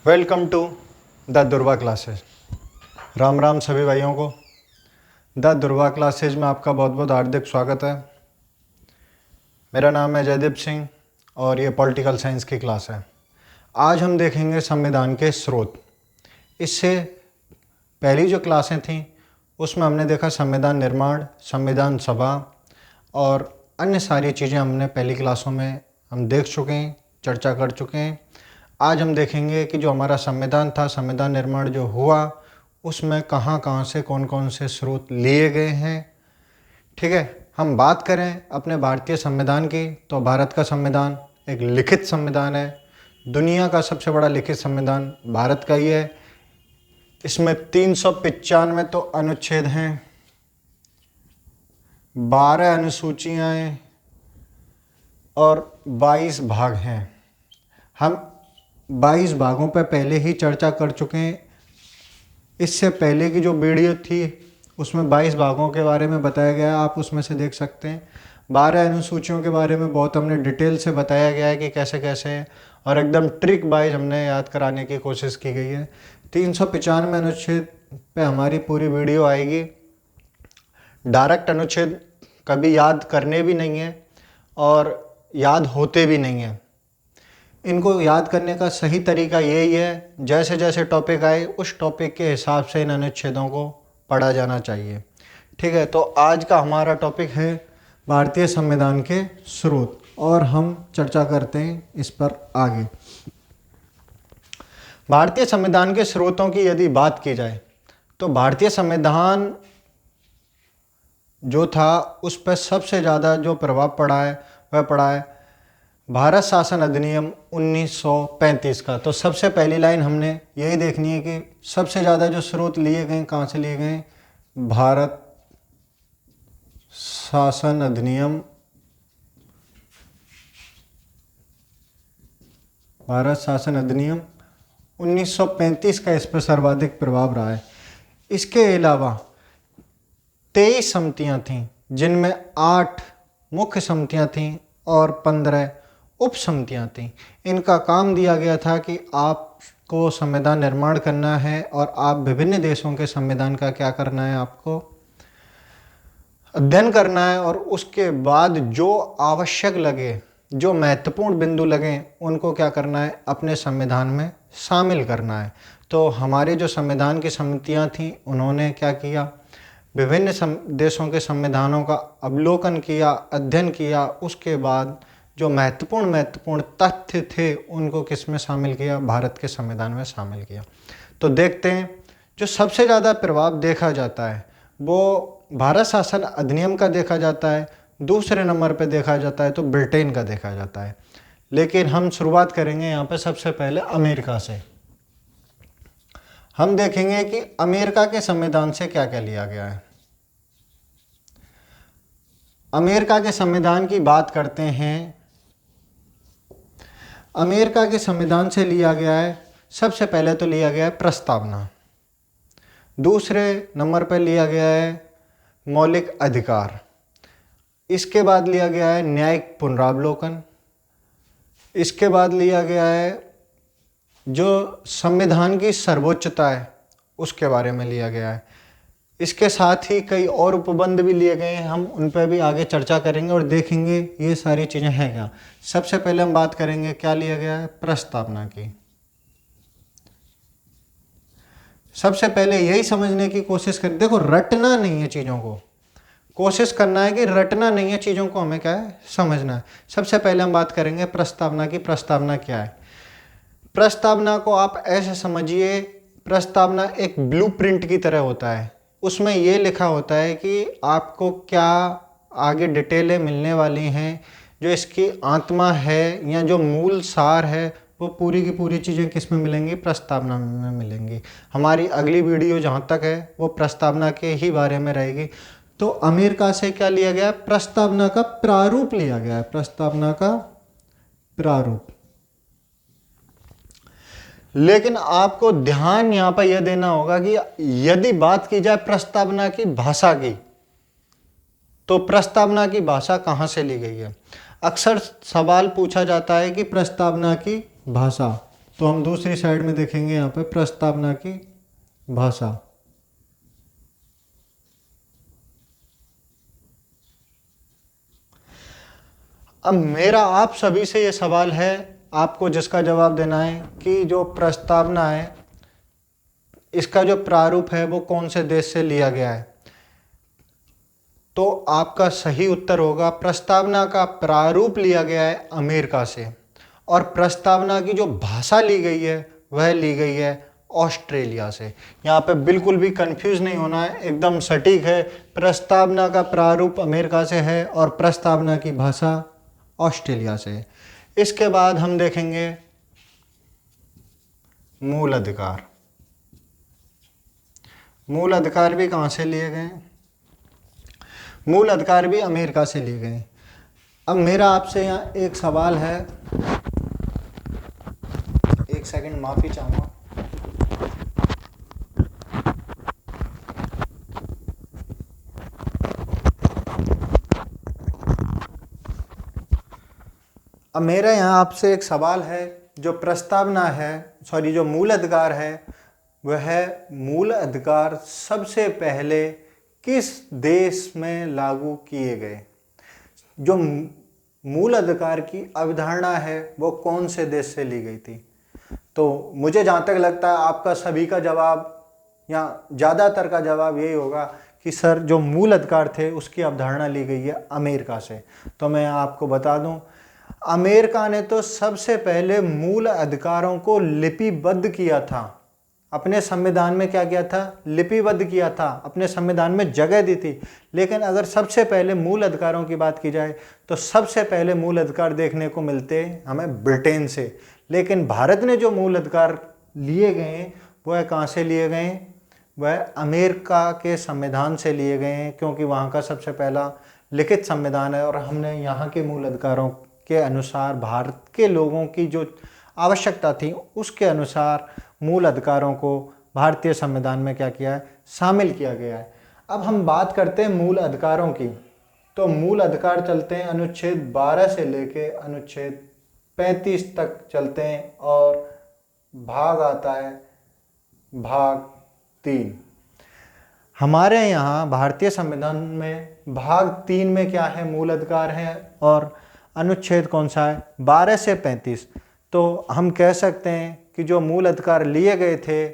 Welcome to the दुर्वा classes. Ram Ram सभी भाइयों को। द दुर्वा क्लासेज में आपका बहुत बहुत हार्दिक स्वागत है। मेरा नाम है जयदीप सिंह और ये पॉलिटिकल साइंस की क्लास है। आज हम देखेंगे संविधान के स्रोत। इससे पहली जो क्लासें थीं उसमें हमने देखा संविधान निर्माण, संविधान सभा और अन्य सारी चीज़ें हमने पहली क्लासों में हम देख चुके हैं, चर्चा कर चुके हैं। आज हम देखेंगे कि जो हमारा संविधान था, संविधान निर्माण जो हुआ, उसमें कहाँ कहाँ से कौन कौन से स्रोत लिए गए हैं। ठीक है, हम बात करें अपने भारतीय संविधान की तो भारत का संविधान एक लिखित संविधान है। दुनिया का सबसे बड़ा लिखित संविधान भारत का ही है। इसमें 395 तो अनुच्छेद हैं, 12 अनुसूचियाँ हैं और 22 भाग हैं। हम 22 भागों पर पहले ही चर्चा कर चुके हैं। इससे पहले की जो वीडियो थी उसमें 22 भागों के बारे में बताया गया है, आप उसमें से देख सकते हैं। 12 अनुसूचियों के बारे में बहुत हमने डिटेल से बताया गया है कि कैसे कैसे है और एकदम ट्रिक वाइज हमने याद कराने की कोशिश की गई है। 395 अनुच्छेद पे हमारी पूरी वीडियो आएगी। डायरेक्ट अनुच्छेद कभी याद करने भी नहीं है और याद होते भी नहीं हैं। इनको याद करने का सही तरीका यही है, जैसे जैसे टॉपिक आए उस टॉपिक के हिसाब से इन अनुच्छेदों को पढ़ा जाना चाहिए। ठीक है, तो आज का हमारा टॉपिक है भारतीय संविधान के स्रोत और हम चर्चा करते हैं इस पर आगे। भारतीय संविधान के स्रोतों की यदि बात की जाए तो भारतीय संविधान जो था उस पर सबसे ज़्यादा जो प्रभाव पड़ा है वह पड़ा है भारत शासन अधिनियम 1935 का। तो सबसे पहली लाइन हमने यही देखनी है कि सबसे ज़्यादा जो स्रोत लिए गए कहाँ से लिए गए, भारत शासन अधिनियम, भारत शासन अधिनियम 1935 का इस पर सर्वाधिक प्रभाव रहा है। इसके अलावा 23 समितियाँ थीं जिनमें 8 मुख्य समितियाँ थीं और 15 उप समितियाँ थीं। इनका काम दिया गया था कि आपको संविधान निर्माण करना है और आप विभिन्न देशों के संविधान का क्या करना है, आपको अध्ययन करना है और उसके बाद जो आवश्यक लगे, जो महत्वपूर्ण बिंदु लगें, उनको क्या करना है, अपने संविधान में शामिल करना है। तो हमारे जो संविधान की समितियाँ थीं उन्होंने क्या किया, विभिन्न देशों के संविधानों का अवलोकन किया, अध्ययन किया। उसके बाद जो महत्वपूर्ण तथ्य थे उनको किस में शामिल किया, भारत के संविधान में शामिल किया। तो देखते हैं जो सबसे ज़्यादा प्रभाव देखा जाता है वो भारत शासन अधिनियम का देखा जाता है, दूसरे नंबर पे देखा जाता है तो ब्रिटेन का देखा जाता है। लेकिन हम शुरुआत करेंगे यहाँ पे सबसे पहले अमेरिका से। हम देखेंगे कि अमेरिका के संविधान से क्या क्या लिया गया है। अमेरिका के संविधान की बात करते हैं। अमेरिका के संविधान से लिया गया है, सबसे पहले तो लिया गया है प्रस्तावना, दूसरे नंबर पर लिया गया है मौलिक अधिकार, इसके बाद लिया गया है न्यायिक पुनरावलोकन, इसके बाद लिया गया है जो संविधान की सर्वोच्चता है उसके बारे में लिया गया है। इसके साथ ही कई और उपबंध भी लिए गए हैं, हम उन पर भी आगे चर्चा करेंगे और देखेंगे ये सारी चीज़ें हैं क्या। सबसे पहले हम बात करेंगे क्या लिया गया है, प्रस्तावना की। सबसे पहले यही समझने की कोशिश करें, देखो रटना नहीं है चीज़ों को, कोशिश करना है कि रटना नहीं है चीज़ों को, हमें क्या है, समझना है। सबसे पहले हम बात करेंगे प्रस्तावना की। प्रस्तावना क्या है? प्रस्तावना को आप ऐसे समझिए, प्रस्तावना एक ब्लूप्रिंट की तरह होता है। उसमें ये लिखा होता है कि आपको क्या आगे डिटेलें मिलने वाली हैं, जो इसकी आत्मा है या जो मूल सार है वो पूरी की पूरी चीज़ें किस में मिलेंगी, प्रस्तावना में मिलेंगी। हमारी अगली वीडियो जहाँ तक है वो प्रस्तावना के ही बारे में रहेगी। तो अमेरिका से क्या लिया गया, प्रस्तावना का प्रारूप लिया गया है, प्रस्तावना का प्रारूप। लेकिन आपको ध्यान यहाँ पर यह देना होगा कि यदि बात की जाए प्रस्तावना की भाषा की, तो प्रस्तावना की भाषा कहाँ से ली गई है। अक्सर सवाल पूछा जाता है कि प्रस्तावना की भाषा तो हम दूसरी साइड में देखेंगे यहाँ पे प्रस्तावना की भाषा। अब मेरा आप सभी से ये सवाल है, आपको जिसका जवाब देना है कि जो प्रस्तावना है इसका जो प्रारूप है वो कौन से देश से लिया गया है। तो आपका सही उत्तर होगा प्रस्तावना का प्रारूप लिया गया है अमेरिका से, और प्रस्तावना की जो भाषा ली गई है वह ली गई है ऑस्ट्रेलिया से। यहाँ पे बिल्कुल भी कंफ्यूज नहीं होना है, एकदम सटीक है। प्रस्तावना का प्रारूप अमेरिका से है और प्रस्तावना की भाषा ऑस्ट्रेलिया से है। इसके बाद हम देखेंगे मूल अधिकार। मूल अधिकार भी कहाँ से लिए गए? मूल अधिकार भी अमेरिका से लिए गए। अब मेरा आपसे यहाँ एक सवाल है, एक सेकंड माफ़ी चाहूँगा। अब मेरा यहाँ आपसे एक सवाल है, जो प्रस्तावना है, सॉरी जो मूल अधिकार है, वह मूल अधिकार सबसे पहले किस देश में लागू किए गए? जो मूल अधिकार की अवधारणा है वो कौन से देश से ली गई थी? तो मुझे जहाँ तक लगता है आपका सभी का जवाब या ज़्यादातर का जवाब यही होगा कि सर जो मूल अधिकार थे उसकी अवधारणा ली गई है अमेरिका से। तो मैं आपको बता दूं, अमेरिका ने तो सबसे पहले मूल अधिकारों को लिपिबद्ध किया था। अपने संविधान में क्या किया था? लिपिबद्ध किया था, अपने संविधान में जगह दी थी। लेकिन अगर सबसे पहले मूल अधिकारों की बात की जाए तो सबसे पहले मूल अधिकार देखने को मिलते हमें ब्रिटेन से। लेकिन भारत ने जो मूल अधिकार लिए गए वह कहाँ से लिए गए? वह अमेरिका के संविधान से लिए गए हैं, क्योंकि वहाँ का सबसे पहला लिखित संविधान है। और हमने यहाँ के मूल अधिकारों के अनुसार भारत के लोगों की जो आवश्यकता थी उसके अनुसार मूल अधिकारों को भारतीय संविधान में क्या किया है? शामिल किया गया है। अब हम बात करते हैं मूल अधिकारों की। तो मूल अधिकार चलते हैं अनुच्छेद 12 से लेके अनुच्छेद 35 तक चलते हैं, और भाग आता है भाग 3। हमारे यहाँ भारतीय संविधान में भाग 3 में क्या है? मूल अधिकार है, और अनुच्छेद कौन सा है? 12 से 35। तो हम कह सकते हैं कि जो मूल अधिकार लिए गए थे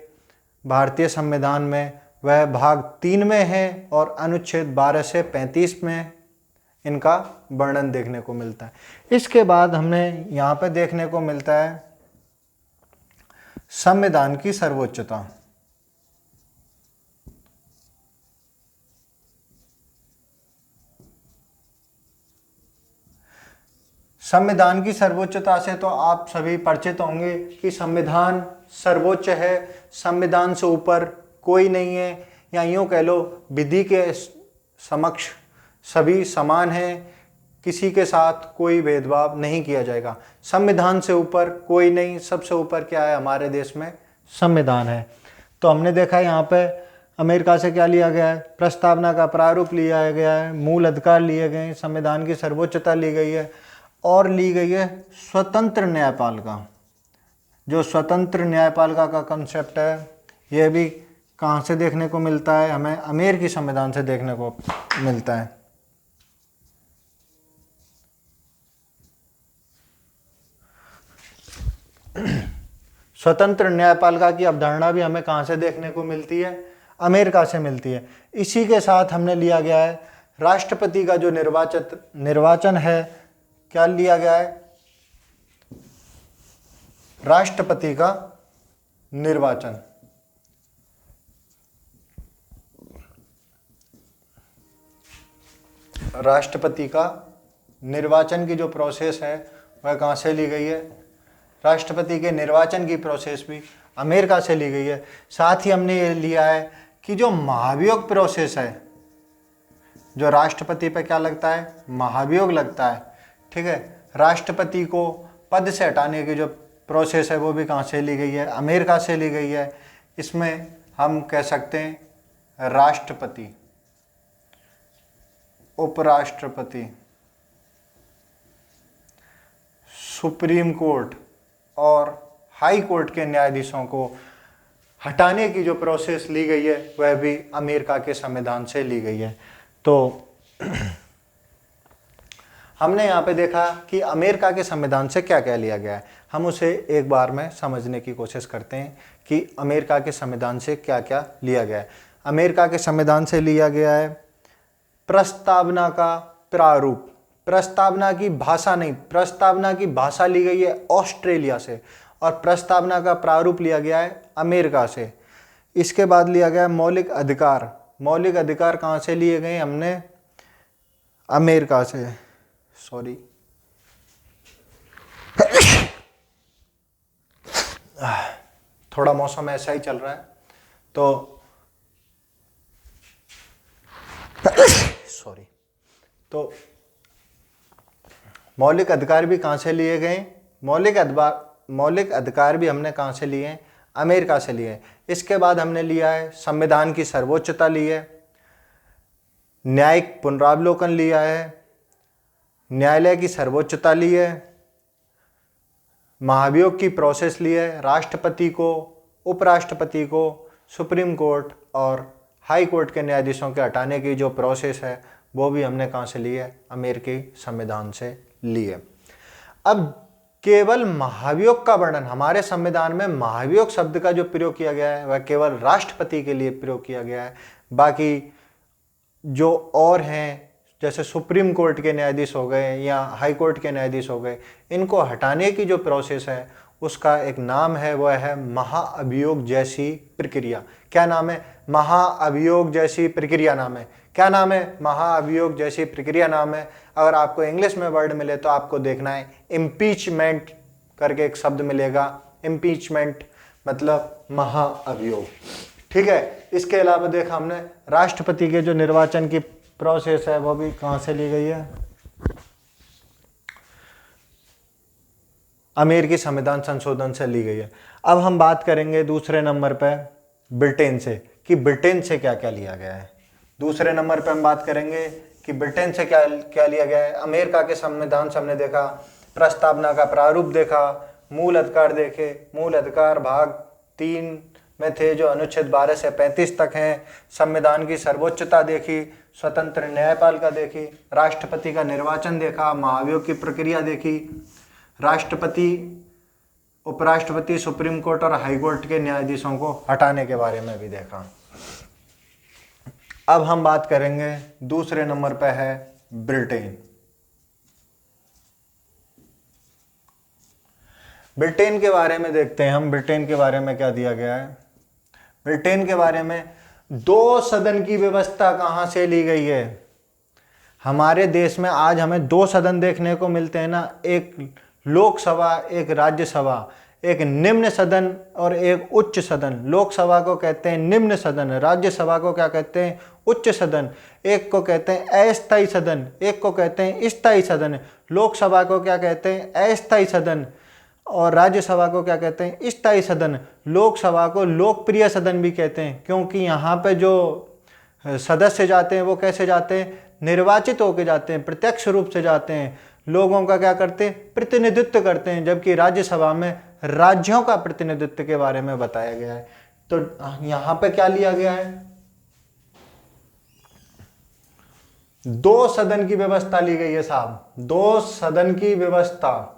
भारतीय संविधान में वह भाग 3 में है, और अनुच्छेद 12 से 35 में इनका वर्णन देखने को मिलता है। इसके बाद हमने यहाँ पे देखने को मिलता है संविधान की सर्वोच्चता। संविधान की सर्वोच्चता से तो आप सभी परिचित होंगे कि संविधान सर्वोच्च है, संविधान से ऊपर कोई नहीं है, या यूँ कह लो विधि के समक्ष सभी समान हैं, किसी के साथ कोई भेदभाव नहीं किया जाएगा। संविधान से ऊपर कोई नहीं, सबसे ऊपर क्या है? हमारे देश में संविधान है। तो हमने देखा यहाँ पे अमेरिका से क्या लिया गया है? प्रस्तावना का प्रारूप लिया गया है, मूल अधिकार लिए गए हैं, संविधान की सर्वोच्चता ली गई है, और ली गई है स्वतंत्र न्यायपालिका। जो स्वतंत्र न्यायपालिका का कंसेप्ट है यह भी कहाँ से देखने को मिलता है? हमें अमेरिकी संविधान से देखने को मिलता है। स्वतंत्र न्यायपालिका की अवधारणा भी हमें कहाँ से देखने को मिलती है? अमेरिका से मिलती है। इसी के साथ हमने लिया गया है राष्ट्रपति का जो निर्वाचन है, क्या लिया गया है? राष्ट्रपति का निर्वाचन। राष्ट्रपति का निर्वाचन की जो प्रोसेस है वह कहाँ से ली गई है? राष्ट्रपति के निर्वाचन की प्रोसेस भी अमेरिका से ली गई है। साथ ही हमने ये लिया है कि जो महाभियोग प्रोसेस है, जो राष्ट्रपति पे क्या लगता है? महाभियोग लगता है, ठीक है। राष्ट्रपति को पद से हटाने की जो प्रोसेस है वो भी कहाँ से ली गई है? अमेरिका से ली गई है। इसमें हम कह सकते हैं राष्ट्रपति, उपराष्ट्रपति, सुप्रीम कोर्ट और हाई कोर्ट के न्यायाधीशों को हटाने की जो प्रोसेस ली गई है वह भी अमेरिका के संविधान से ली गई है। तो हमने यहाँ पे देखा कि अमेरिका के संविधान से क्या क्या लिया गया है। हम उसे एक बार में समझने की कोशिश करते हैं कि अमेरिका के संविधान से क्या क्या लिया गया है। अमेरिका के संविधान से लिया गया है प्रस्तावना का प्रारूप। प्रस्तावना की भाषा नहीं, प्रस्तावना की भाषा ली गई है ऑस्ट्रेलिया से और प्रस्तावना का प्रारूप लिया गया है अमेरिका से। इसके बाद लिया गया है मौलिक अधिकार। मौलिक अधिकार कहाँ से लिए गए? हमने अमेरिका से। सॉरी, थोड़ा मौसम ऐसा ही चल रहा है तो सॉरी। तो मौलिक अधिकार भी कहाँ से लिए गए? मौलिक अधिकार भी हमने कहाँ से लिए हैं? अमेरिका से लिए हैं। इसके बाद हमने लिया है संविधान की सर्वोच्चता ली है, न्यायिक पुनरावलोकन लिया है, न्यायालय की सर्वोच्चता ली है, महाभियोग की प्रोसेस ली है, राष्ट्रपति को, उपराष्ट्रपति को, सुप्रीम कोर्ट और हाई कोर्ट के न्यायाधीशों के हटाने की जो प्रोसेस है वो भी हमने कहाँ से ली है? अमेरिकी संविधान से ली है। अब केवल महाभियोग का वर्णन, हमारे संविधान में महाभियोग शब्द का जो प्रयोग किया गया है वह केवल राष्ट्रपति के लिए प्रयोग किया गया है। बाकी जो और हैं जैसे सुप्रीम कोर्ट के न्यायाधीश हो गए या हाई कोर्ट के न्यायाधीश हो गए, इनको हटाने की जो प्रोसेस है उसका एक नाम है, वह है महाअभियोग जैसी प्रक्रिया। क्या नाम है? महाअभियोग जैसी प्रक्रिया नाम है। क्या नाम है? महाअभियोग जैसी प्रक्रिया नाम है। अगर आपको इंग्लिश में वर्ड मिले तो आपको देखना है इम्पीचमेंट करके एक शब्द मिलेगा। इम्पीचमेंट मतलब महाअभियोग। ठीक है। इसके अलावा देखा हमने राष्ट्रपति के जो निर्वाचन की प्रोसेस है वो भी कहाँ से ली गई है? अमेरिकी संविधान संशोधन से ली गई है। अब हम बात करेंगे दूसरे नंबर पे ब्रिटेन से कि ब्रिटेन से क्या क्या लिया गया है। दूसरे नंबर पे हम बात करेंगे कि ब्रिटेन से क्या क्या लिया गया है। अमेरिका के संविधान से हमने देखा प्रस्तावना का प्रारूप देखा, मूल अधिकार देखे। मूल अधिकार भाग 3 में थे जो अनुच्छेद 12 से 35 तक हैं। संविधान की सर्वोच्चता देखी, स्वतंत्र न्यायपालिका देखी, राष्ट्रपति का निर्वाचन देखा, महाभियोग की प्रक्रिया देखी, राष्ट्रपति, उपराष्ट्रपति, सुप्रीम कोर्ट और हाई कोर्ट के न्यायाधीशों को हटाने के बारे में भी देखा। अब हम बात करेंगे दूसरे नंबर पर है ब्रिटेन। ब्रिटेन के बारे में देखते हैं हम, ब्रिटेन के बारे में क्या दिया गया है। ब्रिटेन के बारे में 2 सदन की व्यवस्था कहाँ से ली गई है। हमारे देश में आज हमें 2 सदन देखने को मिलते हैं ना, एक लोकसभा, एक राज्यसभा, एक निम्न सदन और एक उच्च सदन। लोकसभा को कहते हैं निम्न सदन, राज्यसभा को क्या कहते हैं? उच्च सदन। एक को कहते हैं अस्थायी सदन, एक को कहते हैं स्थायी सदन। लोकसभा को क्या कहते हैं? अस्थायी सदन और राज्यसभा को क्या कहते हैं? स्थायी सदन। लोकसभा को लोकप्रिय सदन भी कहते हैं क्योंकि यहाँ पे जो सदस्य जाते हैं वो कैसे जाते हैं? निर्वाचित होकर जाते हैं, प्रत्यक्ष रूप से जाते हैं, लोगों का क्या करते हैं? प्रतिनिधित्व करते हैं। जबकि राज्यसभा में राज्यों का प्रतिनिधित्व के बारे में बताया गया है। तो यहाँ पे क्या लिया गया है? 2 सदन की व्यवस्था ली गई है साहब, 2 सदन की व्यवस्था।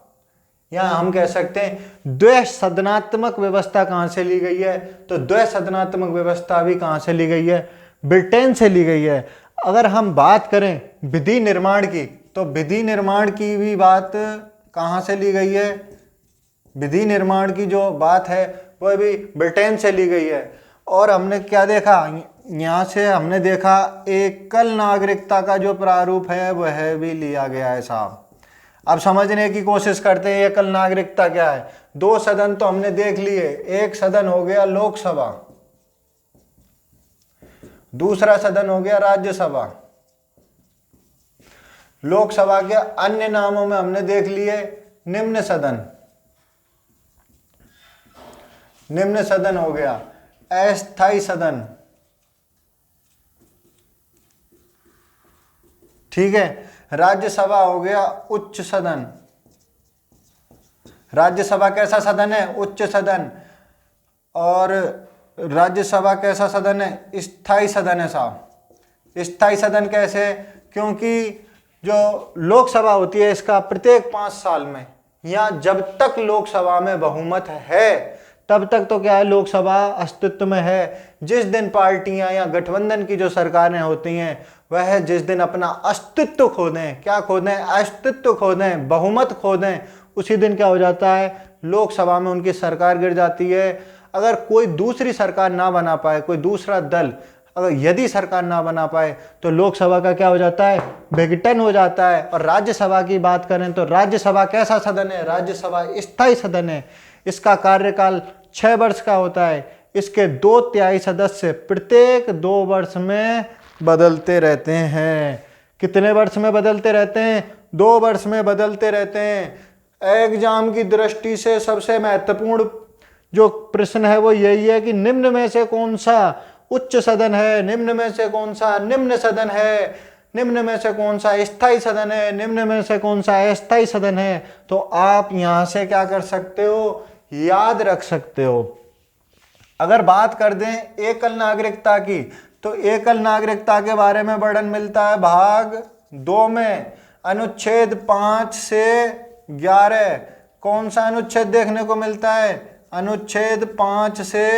या हम कह सकते हैं द्वैसदनात्मक व्यवस्था कहां से ली गई है? तो द्वैसदनात्मक व्यवस्था भी कहां से ली गई है? ब्रिटेन से ली गई है। अगर हम बात करें विधि निर्माण की, तो विधि निर्माण की भी बात कहां से ली गई है? विधि निर्माण की जो बात है वह भी ब्रिटेन से ली गई है। और हमने क्या देखा यहाँ से? हमने देखा एकल नागरिकता का जो प्रारूप है वह भी लिया गया है साहब। अब समझने की कोशिश करते हैं एकल नागरिकता क्या है। 2 सदन तो हमने देख लिए। एक सदन हो गया लोकसभा, दूसरा सदन हो गया राज्यसभा। लोकसभा के अन्य नामों में हमने देख लिए निम्न सदन। निम्न सदन हो गया अस्थायी सदन, ठीक है। राज्यसभा हो गया उच्च सदन। राज्यसभा कैसा सदन है? उच्च सदन। और राज्यसभा कैसा सदन है? स्थायी सदन है साहब। स्थायी सदन कैसे? क्योंकि जो लोकसभा होती है इसका प्रत्येक 5 साल में, या जब तक लोकसभा में बहुमत है तब तक तो क्या है, लोकसभा अस्तित्व में है। जिस दिन पार्टियां या गठबंधन की जो सरकारें होती हैं वह जिस दिन अपना अस्तित्व खो दें, क्या खो दें? अस्तित्व खो दें, बहुमत खो दें, उसी दिन क्या हो जाता है? लोकसभा में उनकी सरकार गिर जाती है। अगर कोई दूसरी सरकार ना बना पाए, कोई दूसरा दल अगर यदि सरकार ना बना पाए तो लोकसभा का क्या हो जाता है? विघटन हो जाता है। और राज्यसभा की बात करें तो राज्यसभा कैसा सदन है? राज्यसभा स्थायी सदन है। इसका कार्यकाल 6 वर्ष का होता है। इसके 2/3 सदस्य प्रत्येक 2 वर्ष में बदलते रहते हैं। कितने वर्ष में बदलते रहते हैं? 2 वर्ष में बदलते रहते हैं। एग्जाम की दृष्टि से सबसे महत्वपूर्ण जो प्रश्न है वो यही है कि निम्न में से कौन सा उच्च सदन है, निम्न में से कौन सा निम्न सदन है, निम्न में से कौन सा स्थायी सदन है, निम्न में से कौन सा अस्थायी सदन है। तो आप यहां से क्या कर सकते हो? याद रख सकते हो। अगर बात कर दें एकल नागरिकता की, तो एकल नागरिकता के बारे में वर्णन मिलता है भाग 2 में, अनुच्छेद 5 से 11। कौन सा अनुच्छेद देखने को मिलता है? अनुच्छेद 5 से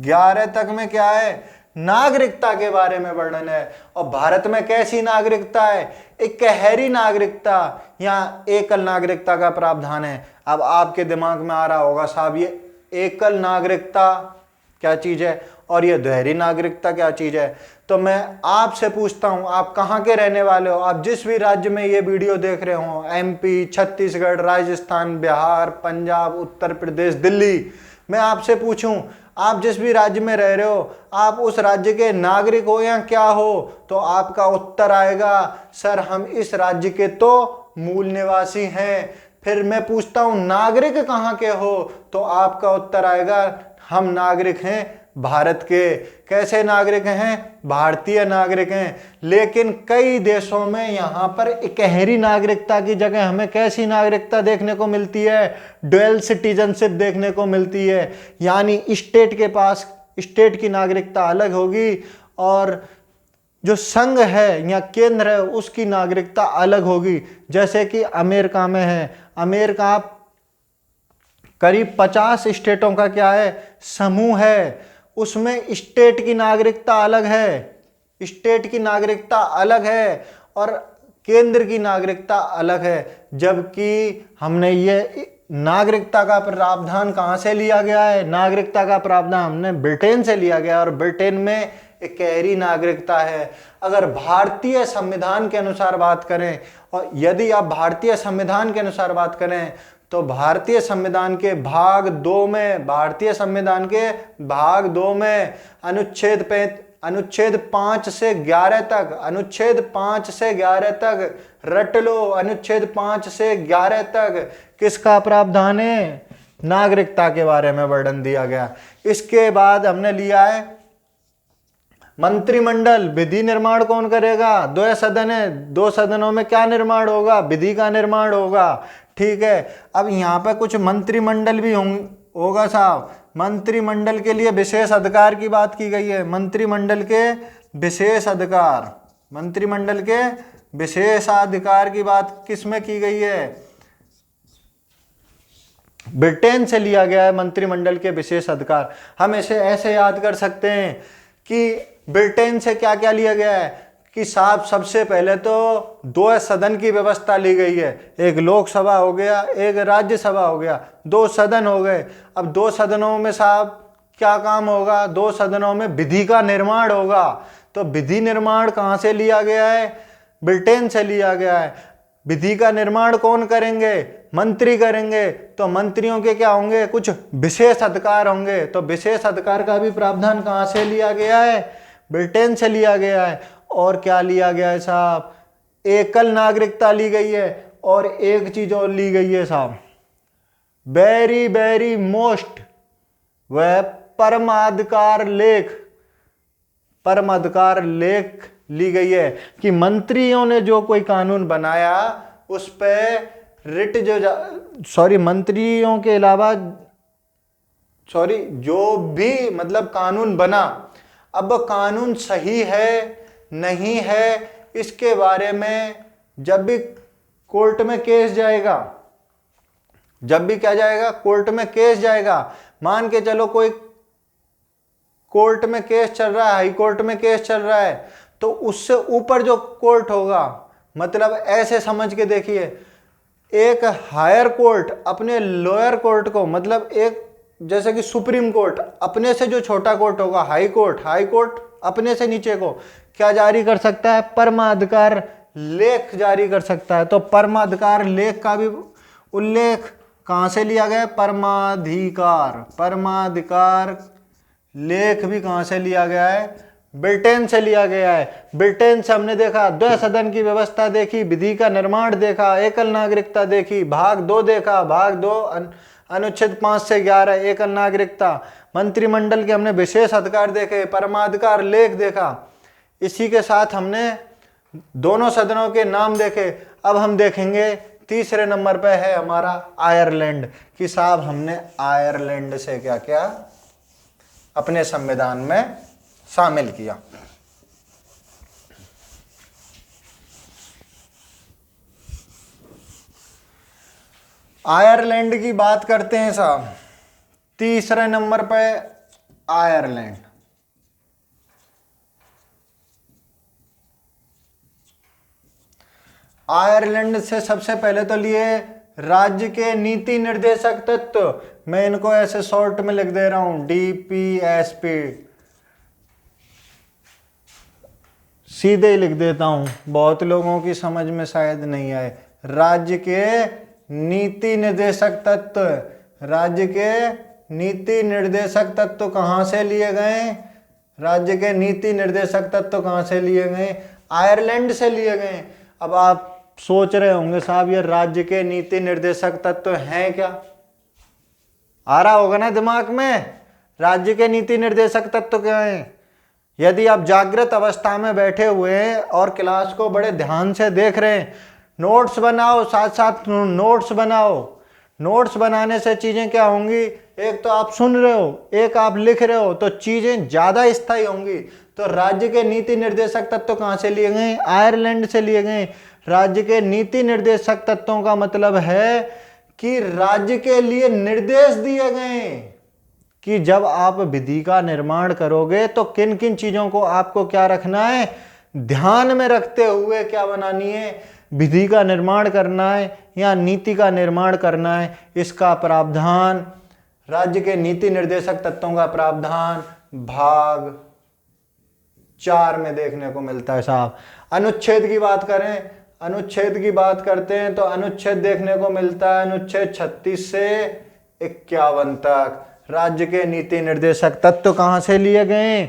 11 तक में क्या है? नागरिकता के बारे में वर्णन है। और भारत में कैसी नागरिकता है? इकहरी नागरिकता या एकल नागरिकता का प्रावधान है। अब आपके दिमाग में आ रहा होगा साहब ये एकल नागरिकता क्या चीज है और ये दोहरी नागरिकता क्या चीज है। तो मैं आपसे पूछता हूं, आप कहां के रहने वाले हो? आप जिस भी राज्य में ये वीडियो देख रहे हो, MP, छत्तीसगढ़, राजस्थान, बिहार, पंजाब, उत्तर प्रदेश, दिल्ली, मैं आपसे पूछूं आप जिस भी राज्य में रह रहे हो, आप उस राज्य के नागरिक हो या क्या हो? तो आपका उत्तर आएगा सर हम इस राज्य के तो मूल निवासी हैं। फिर मैं पूछता हूं नागरिक कहां के हो? तो आपका उत्तर आएगा हम नागरिक हैं भारत के। कैसे नागरिक हैं? भारतीय नागरिक हैं। लेकिन कई देशों में यहां पर इकहरी नागरिकता की जगह हमें कैसी नागरिकता देखने को मिलती है? डुअल सिटीजनशिप देखने को मिलती है। यानी स्टेट के पास स्टेट की नागरिकता अलग होगी और जो संघ है या केंद्र है उसकी नागरिकता अलग होगी। जैसे कि अमेरिका में है, अमेरिका करीब 50 स्टेटों का क्या है? समूह है। उसमें स्टेट की नागरिकता अलग है, स्टेट की नागरिकता अलग है और केंद्र की नागरिकता अलग है। जबकि हमने ये नागरिकता का प्रावधान कहां से लिया गया है? नागरिकता का प्रावधान हमने ब्रिटेन से लिया गया और ब्रिटेन में इकहरी नागरिकता है। अगर भारतीय संविधान के अनुसार बात करें और यदि आप भारतीय संविधान के अनुसार बात करें तो भारतीय संविधान के भाग 2 में, भारतीय संविधान के भाग 2 में अनुच्छेद 5 से 11 तक, अनुच्छेद 5 से 11 तक रट लो, अनुच्छेद 5 से 11 तक किसका प्रावधान है? नागरिकता के बारे में वर्णन दिया गया। इसके बाद हमने लिया है मंत्रिमंडल। विधि निर्माण कौन करेगा? 2 सदन है, 2 सदनों में क्या निर्माण होगा? विधि का निर्माण होगा। ठीक है। अब यहाँ पे कुछ मंत्रिमंडल भी होगा साहब। मंत्रिमंडल के लिए विशेष अधिकार की बात की गई है। मंत्रिमंडल के विशेष अधिकार, मंत्रिमंडल के विशेषाधिकार की बात किसमें की गई है? ब्रिटेन से लिया गया है मंत्रिमंडल के विशेष अधिकार। हम इसे ऐसे याद कर सकते हैं कि ब्रिटेन से क्या क्या लिया गया है कि साहब सबसे पहले तो 2 सदन की व्यवस्था ली गई है। एक लोकसभा हो गया, एक राज्यसभा हो गया, 2 सदन हो गए। अब 2 सदनों में साहब क्या काम होगा? 2 सदनों में विधि का निर्माण होगा। तो विधि निर्माण कहाँ से लिया गया है? ब्रिटेन से लिया गया है। विधि का निर्माण कौन करेंगे? मंत्री करेंगे। तो मंत्रियों के क्या होंगे? कुछ विशेष अधिकार होंगे। तो विशेष अधिकार का भी प्रावधान कहाँ से लिया गया है? ब्रिटेन से लिया गया है। और क्या लिया गया है साहब? एकल नागरिकता ली गई है। और एक चीज और ली गई है साहब, वेरी वेरी मोस्ट, वह परमाधिकार लेख, परमाधिकार लेख ली गई है कि मंत्रियों ने जो कोई कानून बनाया उस पे रिट मंत्रियों के अलावा जो भी मतलब कानून बना, अब कानून सही है नहीं है इसके बारे में जब भी कोर्ट में केस जाएगा, जब भी क्या जाएगा, कोर्ट में केस जाएगा, मान के चलो कोई कोर्ट में केस चल रहा है, हाई कोर्ट में केस चल रहा है, तो उससे ऊपर जो कोर्ट होगा, मतलब ऐसे समझ के देखिए, एक हायर कोर्ट अपने लोअर कोर्ट को, मतलब एक जैसे कि सुप्रीम कोर्ट अपने से जो छोटा कोर्ट होगा हाई कोर्ट अपने से नीचे को क्या जारी कर सकता है, परमाधिकार लेख जारी कर सकता है। तो परमाधिकार लेख का भी उल्लेख कहां से लिया गया है, परमाधिकार लेख भी कहां से लिया गया है, ब्रिटेन से लिया गया है। ब्रिटेन से हमने देखा द्वैसदन की व्यवस्था देखी, विधि का निर्माण देखा, एकल नागरिकता देखी, भाग 2 देखा, भाग 2 अनुच्छेद 5 से 11 एकल नागरिकता, मंत्रिमंडल के हमने विशेष अधिकार देखे, परमाधिकार लेख देखा। इसी के साथ हमने दोनों सदनों के नाम देखे। अब हम देखेंगे तीसरे नंबर पे है हमारा आयरलैंड, कि साहब हमने आयरलैंड से क्या क्या अपने संविधान में शामिल किया। आयरलैंड की बात करते हैं साहब, तीसरे नंबर पे आयरलैंड। आयरलैंड से सबसे पहले तो लिए राज्य के नीति निर्देशक तत्व, मैं इनको ऐसे शॉर्ट में लिख दे रहा हूं, DPSP, सीधे ही लिख देता हूं, बहुत लोगों की समझ में शायद नहीं आए। राज्य के नीति निर्देशक तत्व, राज्य के नीति निर्देशक तत्व कहां से लिए गए, राज्य के नीति निर्देशक तत्व कहां से लिए गए, आयरलैंड से लिए गए। अब आप सोच रहे होंगे साहब ये राज्य के नीति निर्देशक तत्व हैं क्या, आ रहा होगा ना दिमाग में, राज्य के नीति निर्देशक तत्व क्या हैं। यदि आप जागृत अवस्था में बैठे हुए हैं और क्लास को बड़े ध्यान से देख रहे हैं, नोट्स बनाओ, साथ साथ नोट्स बनाओ। नोट्स बनाने से चीजें क्या होंगी, एक तो आप सुन रहे हो, एक आप लिख रहे हो, तो चीजें ज्यादा स्थायी होंगी। तो राज्य के नीति निर्देशक तत्व कहां से लिए गए, आयरलैंड से लिए गए। राज्य के नीति निर्देशक तत्वों का मतलब है कि राज्य के लिए निर्देश दिए गए कि जब आप विधि का निर्माण करोगे तो किन किन चीजों को आपको क्या रखना है, ध्यान में रखते हुए क्या बनानी है, विधि का निर्माण करना है या नीति का निर्माण करना है। इसका प्रावधान, राज्य के नीति निर्देशक तत्वों का प्रावधान भाग 4 में देखने को मिलता है साहब। अनुच्छेद की बात करें, अनुच्छेद की बात करते हैं तो अनुच्छेद देखने को मिलता है अनुच्छेद 36 से 51 तक। राज्य के नीति निर्देशक तत्व कहां से लिए गए,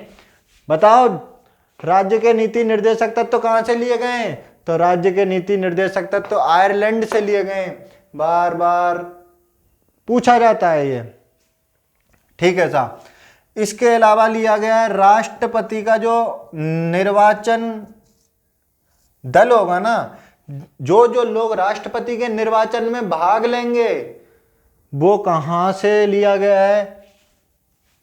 बताओ, राज्य के नीति निर्देशक तत्व कहां से लिए गए, तो राज्य के नीति निर्देशक तत्व आयरलैंड से लिए गए। बार बार पूछा जाता है ये, ठीक है साहब। इसके अलावा लिया गया है राष्ट्रपति का जो निर्वाचन दल होगा ना, जो लोग राष्ट्रपति के निर्वाचन में भाग लेंगे, वो कहां से लिया गया है,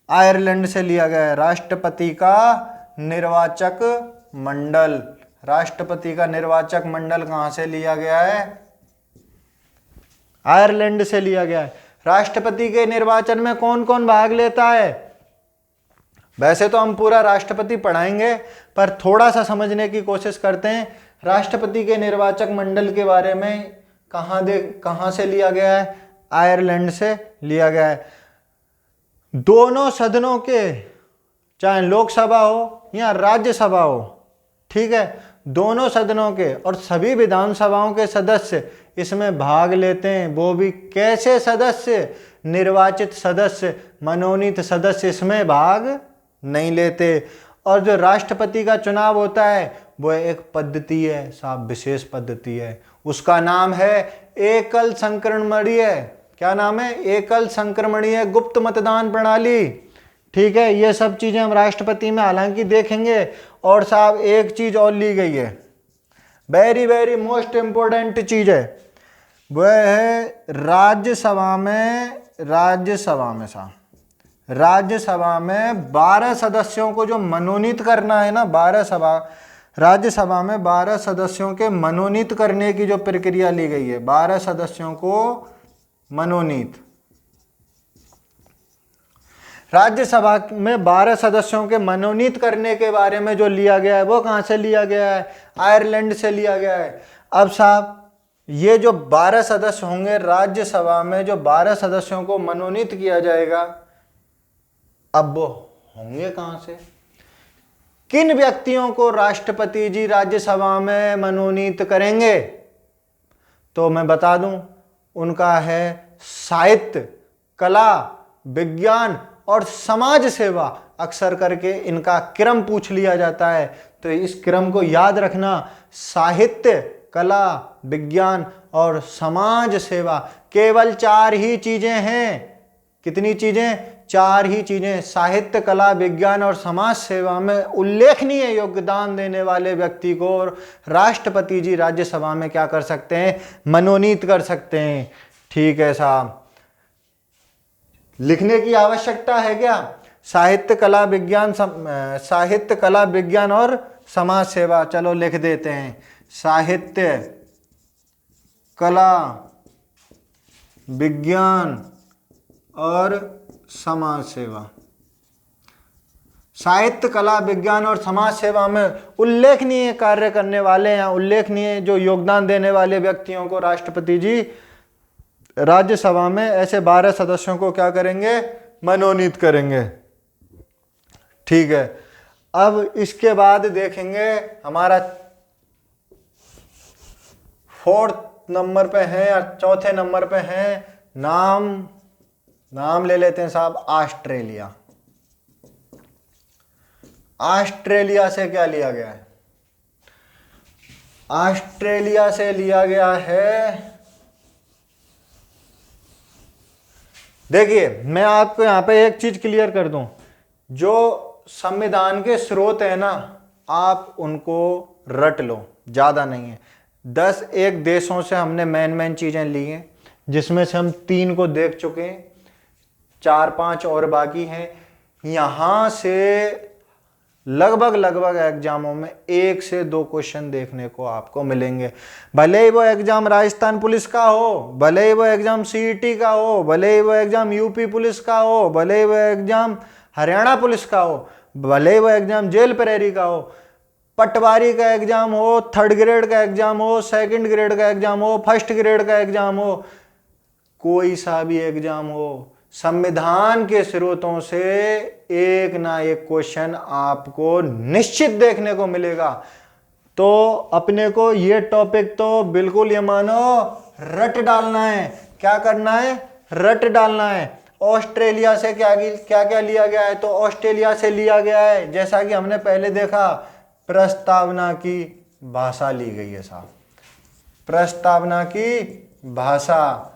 आयरलैंड से लिया गया है। राष्ट्रपति का निर्वाचक मंडल, राष्ट्रपति का निर्वाचक मंडल कहां से लिया गया है, आयरलैंड से लिया गया है। राष्ट्रपति के निर्वाचन में कौन कौन भाग लेता है, वैसे तो हम पूरा राष्ट्रपति पढ़ाएंगे, पर थोड़ा सा समझने की कोशिश करते हैं। राष्ट्रपति के निर्वाचक मंडल के बारे में कहां से लिया गया है, आयरलैंड से लिया गया है। दोनों सदनों के, चाहे लोकसभा हो या राज्यसभा हो, ठीक है, दोनों सदनों के और सभी विधानसभाओं के सदस्य इसमें भाग लेते हैं। वो भी कैसे सदस्य, निर्वाचित सदस्य, मनोनीत सदस्य इसमें भाग नहीं लेते। और जो राष्ट्रपति का चुनाव होता है वो एक पद्धति है साहब, विशेष पद्धति है, उसका नाम है एकल संक्रमणीय, क्या नाम है, एकल संक्रमणीय गुप्त मतदान प्रणाली, ठीक है। ये सब चीजें हम राष्ट्रपति में हालांकि देखेंगे। और साहब एक चीज और ली गई है, वेरी वेरी मोस्ट इंपोर्टेंट चीज है, वह है राज्यसभा में साहब, राज्यसभा में 12 सदस्यों को जो मनोनीत करना है ना, राज्यसभा में 12 सदस्यों के मनोनीत करने की जो प्रक्रिया ली गई है, 12 सदस्यों को मनोनीत, राज्यसभा में 12 सदस्यों के मनोनीत करने के बारे में जो लिया गया है वो कहाँ से लिया गया है? आयरलैंड से लिया गया है। अब साहब ये जो 12 सदस्य होंगे राज्यसभा में, जो 12 सदस्यों को मनोनीत किया जाएगा, अब वो होंगे कहाँ से? किन व्यक्तियों को राष्ट्रपति जी राज्यसभा में मनोनीत करेंगे? तो मैं बता दूं, उनका है साहित्य, कला, विज्ञान और समाज सेवा। अक्सर करके इनका क्रम पूछ लिया जाता है, तो इस क्रम को याद रखना, साहित्य, कला, विज्ञान और समाज सेवा। केवल 4 ही चीजें हैं। कितनी चीजें? 4 ही चीजें। साहित्य, कला, विज्ञान और समाज सेवा में उल्लेखनीय योगदान देने वाले व्यक्ति को राष्ट्रपति जी राज्यसभा में क्या कर सकते हैं? मनोनीत कर सकते हैं। ठीक है साहब, लिखने की आवश्यकता है क्या? साहित्य, कला, विज्ञान और समाज सेवा। चलो लिख देते हैं, साहित्य, कला, विज्ञान और समाज सेवा। साहित्य, कला, विज्ञान और समाज सेवा में उल्लेखनीय कार्य करने वाले या उल्लेखनीय जो योगदान देने वाले व्यक्तियों को राष्ट्रपति जी राज्यसभा में ऐसे 12 सदस्यों को क्या करेंगे? मनोनीत करेंगे। ठीक है, अब इसके बाद देखेंगे हमारा 4th नंबर पे है या 4थे नंबर पे है, नाम ले लेते हैं साहब, ऑस्ट्रेलिया। ऑस्ट्रेलिया से क्या लिया गया है? ऑस्ट्रेलिया से लिया गया है, देखिए मैं आपको यहां पे एक चीज क्लियर कर दूं, जो संविधान के स्रोत है ना, आप उनको रट लो, ज्यादा नहीं है। 10 देशों से हमने मेन चीजें ली हैं, जिसमें से हम 3 को देख चुके हैं, 4-5 और बाकी हैं। यहां से लगभग एग्जामों में 1 से 2 क्वेश्चन देखने को आपको मिलेंगे। भले ही वो एग्जाम राजस्थान पुलिस का हो, भले ही वो एग्जाम सीईटी का हो, भले ही वो एग्जाम यूपी पुलिस का हो, भले ही वो एग्जाम हरियाणा पुलिस का हो, भले ही वो एग्जाम जेल प्रहरी का हो, पटवारी का एग्जाम हो, 3rd ग्रेड का एग्जाम हो, 2nd ग्रेड का एग्जाम हो, 1st ग्रेड का एग्जाम हो, कोई सा भी एग्जाम हो, संविधान के स्रोतों से एक ना एक क्वेश्चन आपको निश्चित देखने को मिलेगा। तो अपने को ये टॉपिक तो बिल्कुल ये मानो रट डालना है। क्या करना है? रट डालना है। ऑस्ट्रेलिया से क्या क्या लिया गया है? तो ऑस्ट्रेलिया से लिया गया है, जैसा कि हमने पहले देखा, प्रस्तावना की भाषा ली गई है साहब। प्रस्तावना की भाषा,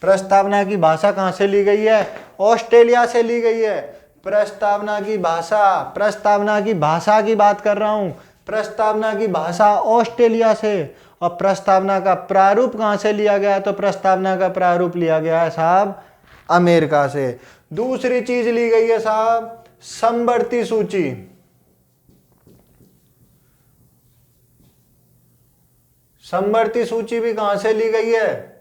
प्रस्तावना की भाषा कहां से ली गई है? ऑस्ट्रेलिया से ली गई है। प्रस्तावना की भाषा की बात कर रहा हूं। प्रस्तावना की भाषा ऑस्ट्रेलिया से। और प्रस्तावना का प्रारूप कहां से लिया गया? तो प्रस्तावना का प्रारूप लिया गया है साहब अमेरिका से। दूसरी चीज ली गई है साहब समवर्ती सूची। समवर्ती सूची भी कहां से ली गई है?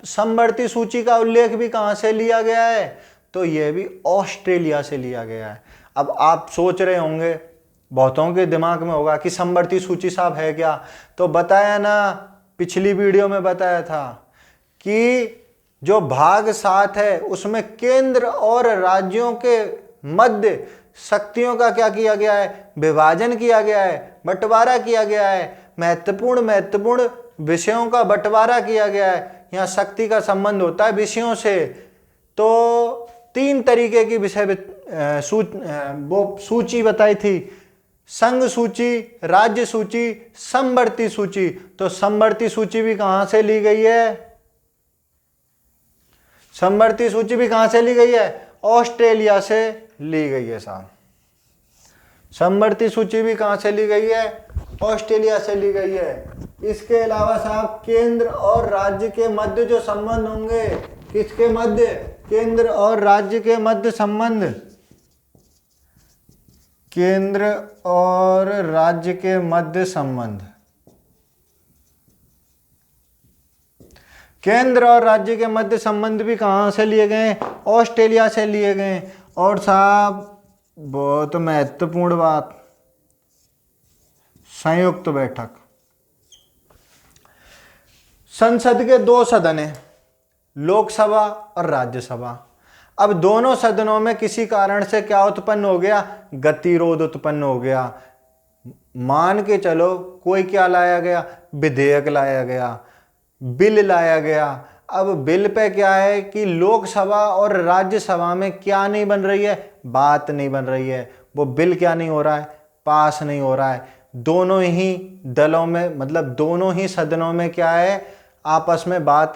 समवर्ती सूची का उल्लेख भी कहां से लिया गया है? तो यह भी ऑस्ट्रेलिया से लिया गया है। अब आप सोच रहे होंगे, बहुतों के दिमाग में होगा कि समवर्ती सूची साहब है क्या? तो बताया ना, पिछली वीडियो में बताया था कि जो भाग 7 है उसमें केंद्र और राज्यों के मध्य शक्तियों का क्या किया गया है? विभाजन किया गया है, बंटवारा किया गया है। महत्वपूर्ण विषयों का बंटवारा किया गया है। यहाँ शक्ति का संबंध होता है विषयों से। तो 3 तरीके की वो सूची बताई थी, संघ सूची, राज्य सूची, समवर्ती सूची। तो समवर्ती सूची भी कहां से ली गई है? समवर्ती सूची भी कहां से ली गई है? ऑस्ट्रेलिया से ली गई है साहब। समवर्ती सूची भी कहां से ली गई है? ऑस्ट्रेलिया से ली गई है। इसके अलावा साहब केंद्र और राज्य के मध्य जो संबंध होंगे, किसके मध्य? केंद्र और राज्य के मध्य संबंध, केंद्र और राज्य के मध्य संबंध, केंद्र और राज्य के मध्य संबंध भी कहां से लिए गए? ऑस्ट्रेलिया से लिए गए। और साहब बहुत महत्वपूर्ण बात, संयुक्त बैठक। संसद के दो सदन हैं, लोकसभा और राज्यसभा। अब दोनों सदनों में किसी कारण से क्या उत्पन्न हो गया? गतिरोध उत्पन्न हो गया। मान के चलो कोई क्या लाया गया? विधेयक लाया गया, बिल लाया गया। अब बिल पे क्या है कि लोकसभा और राज्यसभा में क्या नहीं बन रही है? बात नहीं बन रही है। वो बिल क्या नहीं हो रहा है? पास नहीं हो रहा है। दोनों ही दलों में, मतलब दोनों ही सदनों में क्या है? आपस में बात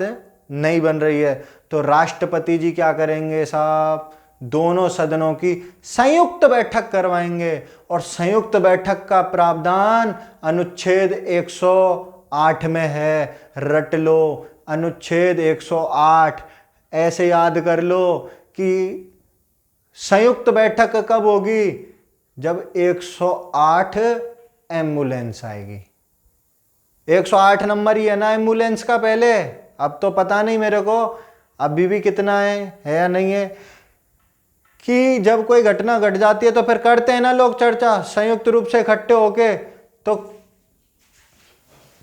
नहीं बन रही है। तो राष्ट्रपति जी क्या करेंगे साहब? दोनों सदनों की संयुक्त बैठक करवाएंगे। और संयुक्त बैठक का प्रावधान अनुच्छेद 108 में है। रट लो, अनुच्छेद 108। ऐसे याद कर लो कि संयुक्त बैठक कब होगी? जब 108 एम्बुलेंस आएगी। 108 नंबर ही है ना एम्बुलेंस का पहले। अब तो पता नहीं मेरे को अभी भी कितना है या नहीं है, कि जब कोई घटना घट जाती है तो फिर करते हैं ना लोग चर्चा संयुक्त रूप से इकट्ठे होके। तो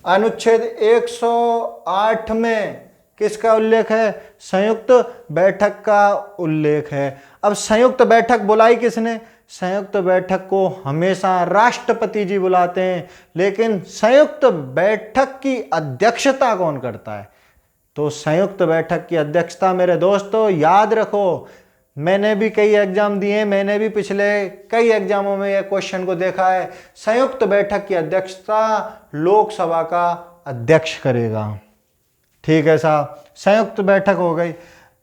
अनुच्छेद 108 में किसका उल्लेख है? संयुक्त बैठक का उल्लेख है। अब संयुक्त बैठक बुलाई किसने? संयुक्त बैठक को हमेशा राष्ट्रपति जी बुलाते हैं, लेकिन संयुक्त बैठक की अध्यक्षता कौन करता है? तो संयुक्त बैठक की अध्यक्षता मेरे दोस्तों याद रखो, मैंने भी कई एग्जाम दिए, मैंने भी पिछले कई एग्जामों में यह क्वेश्चन को देखा है। संयुक्त बैठक की अध्यक्षता लोकसभा का अध्यक्ष करेगा। ठीक है साहब, संयुक्त बैठक हो गई।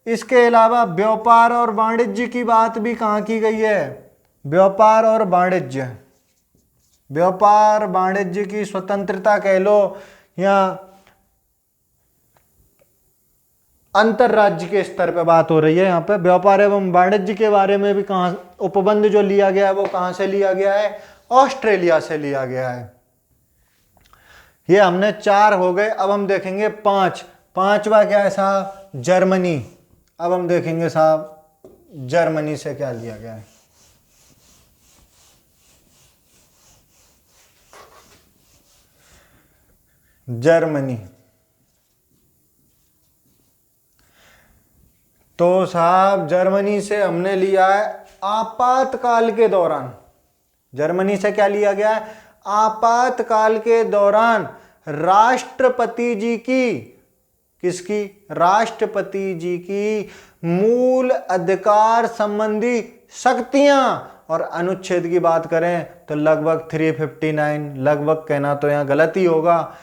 इसके अलावा व्यापार और वाणिज्य की बात भी कहाँ की गई है? व्यापार और वाणिज्य, व्यापार वाणिज्य की स्वतंत्रता कह लो या अंतरराज्य के स्तर पे बात हो रही है। यहाँ पे व्यापार एवं वाणिज्य के बारे में भी कहाँ उपबंध जो लिया गया है वो कहाँ से लिया गया है? ऑस्ट्रेलिया से लिया गया है। ये हमने 4 हो गए। अब हम देखेंगे 5। पांचवा क्या है साहब? जर्मनी। अब हम देखेंगे साहब जर्मनी से क्या लिया गया है। जर्मनी। तो साहब जर्मनी से हमने लिया है आपातकाल के दौरान। जर्मनी से क्या लिया गया है? आपातकाल के दौरान राष्ट्रपति जी की, किसकी? राष्ट्रपति जी की मूल अधिकार संबंधी शक्तियां और अनुच्छेद की बात करें तो लगभग 359, लगभग कहना तो यहां गलत ही होगा।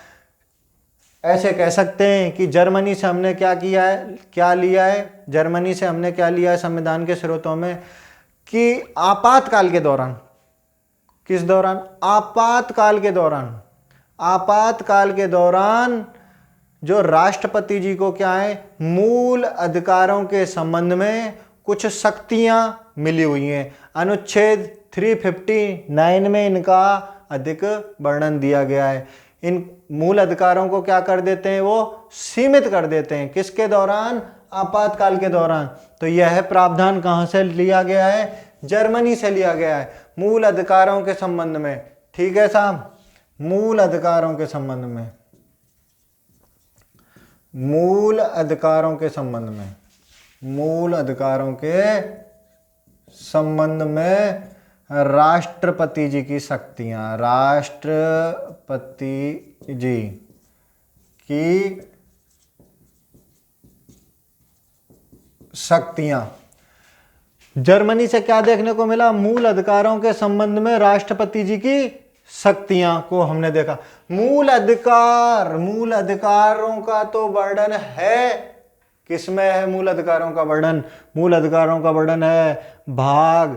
ऐसे कह सकते हैं कि जर्मनी से हमने क्या किया है, क्या लिया है? जर्मनी से हमने क्या लिया है संविधान के स्रोतों में कि आपातकाल के दौरान, किस दौरान? आपातकाल के दौरान। आपातकाल के दौरान जो राष्ट्रपति जी को क्या है, मूल अधिकारों के संबंध में कुछ शक्तियां मिली हुई हैं। अनुच्छेद 359 में इनका अधिक वर्णन दिया गया है। इन मूल अधिकारों को क्या कर देते हैं? वो सीमित कर देते हैं। किसके दौरान? आपातकाल के दौरान। तो यह प्रावधान कहां से लिया गया है? जर्मनी से लिया गया है, मूल अधिकारों के संबंध में। ठीक है साहब, मूल अधिकारों के संबंध में, मूल अधिकारों के संबंध में, मूल अधिकारों के संबंध में राष्ट्रपति जी की शक्तियां, राष्ट्रपति जी की शक्तियां। जर्मनी से क्या देखने को मिला? मूल अधिकारों के संबंध में राष्ट्रपति जी की शक्तियां को हमने देखा। मूल अधिकार, मूल अधिकारों का तो वर्णन है, किसमें है मूल अधिकारों का वर्णन? मूल अधिकारों का वर्णन है भाग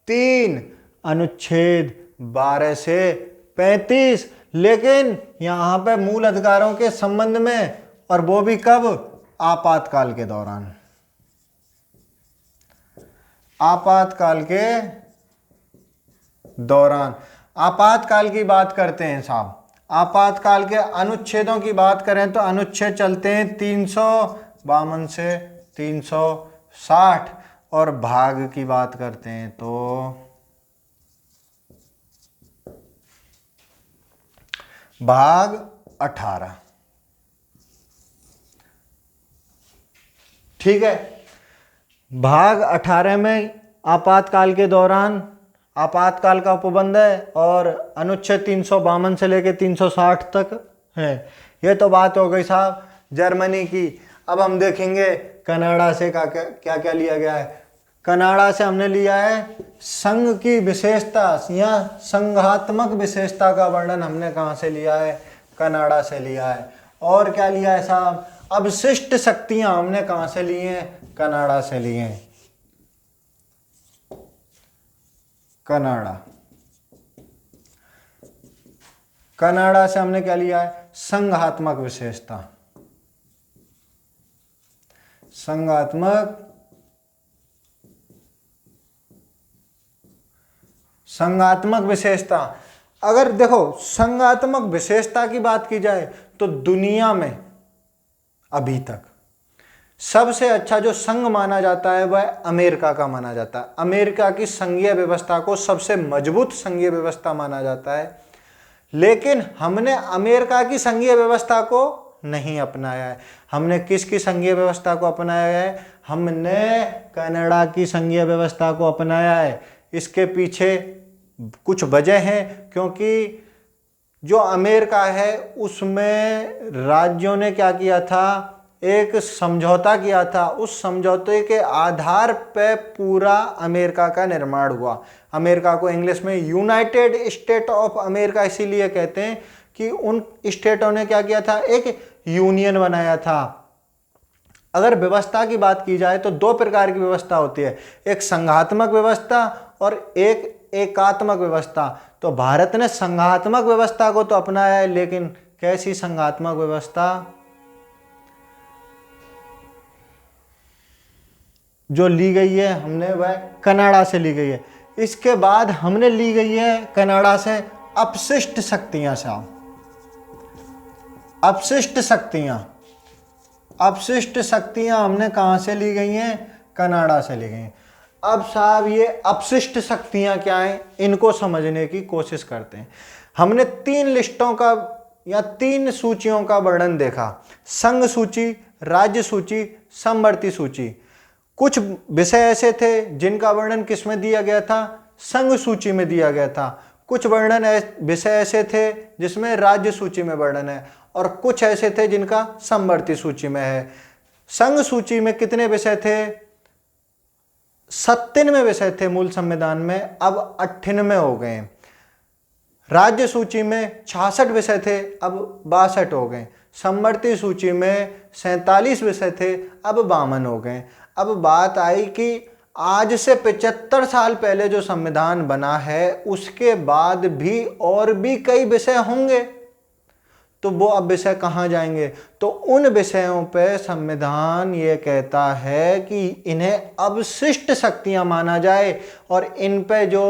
3 अनुच्छेद 12 से 35, लेकिन यहाँ पे मूल अधिकारों के संबंध में, और वो भी कब? आपातकाल के दौरान। आपातकाल के दौरान। आपातकाल की बात करते हैं साहब, आपातकाल के अनुच्छेदों की बात करें तो अनुच्छेद चलते हैं 352 से 360, और भाग की बात करते हैं तो भाग 18। ठीक है, भाग 18 में आपातकाल के दौरान आपातकाल का उपबंध है, और अनुच्छेद 352 से लेकर 360 तक है। ये तो बात हो गई साहब जर्मनी की। अब हम देखेंगे कनाडा से क्या क्या लिया गया है। कनाडा से हमने लिया है संघ की विशेषता या संघात्मक विशेषता का वर्णन हमने कहाँ से लिया है? कनाडा से लिया है। और क्या लिया है साहब? अवशिष्ट शक्तियां हमने कहाँ से ली हैं? कनाडा से लिए हैं। कनाडा, कनाडा से हमने क्या लिया है? संघात्मक विशेषता। संघात्मक विशेषता। अगर देखो संघात्मक विशेषता की बात की जाए तो दुनिया में अभी तक सबसे अच्छा जो संघ माना जाता है वह अमेरिका का माना जाता है। अमेरिका की संघीय व्यवस्था को सबसे मजबूत संघीय व्यवस्था माना जाता है। लेकिन हमने अमेरिका की संघीय व्यवस्था को नहीं अपनाया है। हमने किसकी संघीय व्यवस्था को अपनाया है? हमने कनाडा की संघीय व्यवस्था को अपनाया है। इसके पीछे कुछ वजह हैं, क्योंकि जो अमेरिका है उसमें राज्यों ने क्या किया था? एक समझौता किया था। उस समझौते के आधार पे पूरा अमेरिका का निर्माण हुआ। अमेरिका को इंग्लिश में यूनाइटेड स्टेट ऑफ अमेरिका इसीलिए कहते हैं कि उन स्टेटों ने क्या किया था? एक यूनियन बनाया था। अगर व्यवस्था की बात की जाए तो दो प्रकार की व्यवस्था होती है, एक संघात्मक व्यवस्था और एक एकात्मक व्यवस्था। तो भारत ने संघात्मक व्यवस्था को तो अपनाया है, लेकिन कैसी संघात्मक व्यवस्था? जो ली गई है हमने वह कनाडा से ली गई है। इसके बाद हमने ली गई है कनाडा से अपशिष्ट शक्तियां साहब। अपशिष्ट शक्तियां हमने कहां से ली गई हैं? कनाडा से ली गई हैं। अब साहब ये अपशिष्ट शक्तियां क्या हैं, इनको समझने की कोशिश करते हैं। हमने 3 लिस्टों का या 3 सूचियों का वर्णन देखा, संघ सूची, राज्य सूची, समवर्ती सूची। कुछ विषय ऐसे थे जिनका वर्णन किस में दिया गया था? संघ सूची में दिया गया था। कुछ विषय ऐसे थे जिसमें राज्य सूची में वर्णन है, और कुछ ऐसे थे जिनका समवर्ती सूची में है। संघ सूची में कितने विषय थे? 97 विषय थे मूल संविधान में, अब 98 हो गए। राज्य सूची में 66 विषय थे, अब 62 हो गए। समवर्ती सूची में 47 विषय थे, अब 52 हो गए। अब बात आई कि आज से 75 साल पहले जो संविधान बना है उसके बाद भी और भी कई विषय होंगे, तो वो अब विषय कहाँ जाएंगे? तो उन विषयों पे संविधान ये कहता है कि इन्हें अवशिष्ट शक्तियां माना जाए, और इन पे जो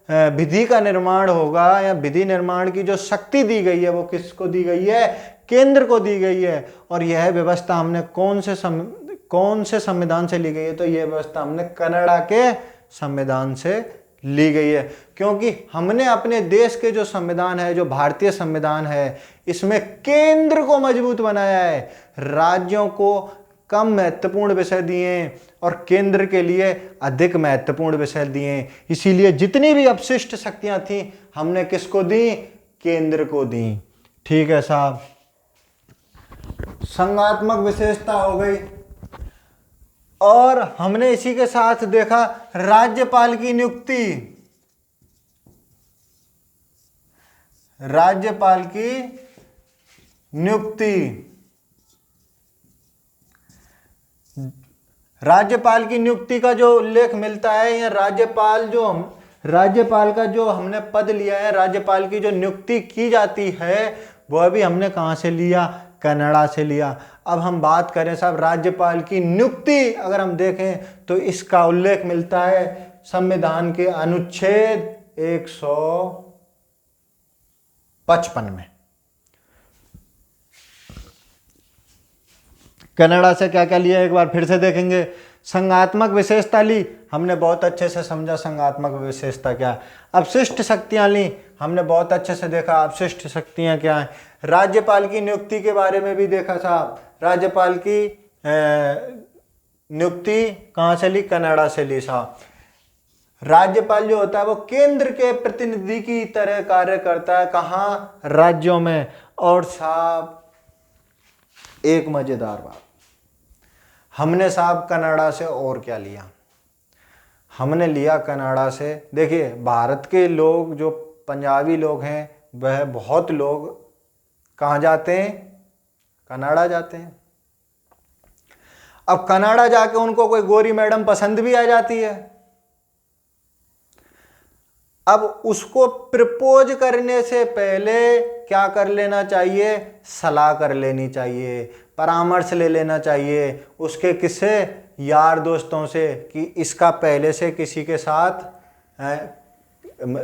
विधि का निर्माण होगा या विधि निर्माण की जो शक्ति दी गई है वो किसको दी गई है? केंद्र को दी गई है। और यह व्यवस्था हमने कौन से संविधान से ली गई है? तो यह व्यवस्था हमने कनाडा के संविधान से ली गई है, क्योंकि हमने अपने देश के जो संविधान है, जो भारतीय संविधान है, इसमें केंद्र को मजबूत बनाया है, राज्यों को कम महत्वपूर्ण विषय दिए और केंद्र के लिए अधिक महत्वपूर्ण विषय दिए। इसीलिए जितनी भी अपशिष्ट शक्तियां थी हमने किसको दी? केंद्र को दी। ठीक है साहब, संघात्मक विशेषता हो गई। और हमने इसी के साथ देखा राज्यपाल की नियुक्ति। राज्यपाल की नियुक्ति, राज्यपाल की नियुक्ति का जो उल्लेख मिलता है, या राज्यपाल जो राज्यपाल का जो हमने पद लिया है, राज्यपाल की जो नियुक्ति की जाती है, वह भी हमने कहाँ से लिया? कनाडा से लिया। अब हम बात करें साहब राज्यपाल की नियुक्ति, अगर हम देखें तो इसका उल्लेख मिलता है संविधान के अनुच्छेद 155 में। कनाडा से क्या क्या लिया एक बार फिर से देखेंगे। संघात्मक विशेषता ली, हमने बहुत अच्छे से समझा संघात्मक विशेषता क्या है। अपशिष्ट शक्तियां ली, हमने बहुत अच्छे से देखा अपशिष्ट शक्तियां क्या है। राज्यपाल की नियुक्ति के बारे में भी देखा साहब, राज्यपाल की नियुक्ति कहाँ से ली? कनाडा से ली साहब। राज्यपाल जो होता है वो केंद्र के प्रतिनिधि की तरह कार्य करता है, कहाँ? राज्यों में। और साहब एक मजेदार बात, हमने साहब कनाडा से और क्या लिया? हमने लिया कनाडा से, देखिए भारत के लोग जो पंजाबी लोग हैं वह बहुत लोग कहाँ जाते हैं? कनाडा जाते हैं। अब कनाडा जाके उनको कोई गोरी मैडम पसंद भी आ जाती है, अब उसको प्रपोज करने से पहले क्या कर लेना चाहिए? सलाह कर लेनी चाहिए, परामर्श ले लेना चाहिए उसके किससे? यार दोस्तों से, कि इसका पहले से किसी के साथ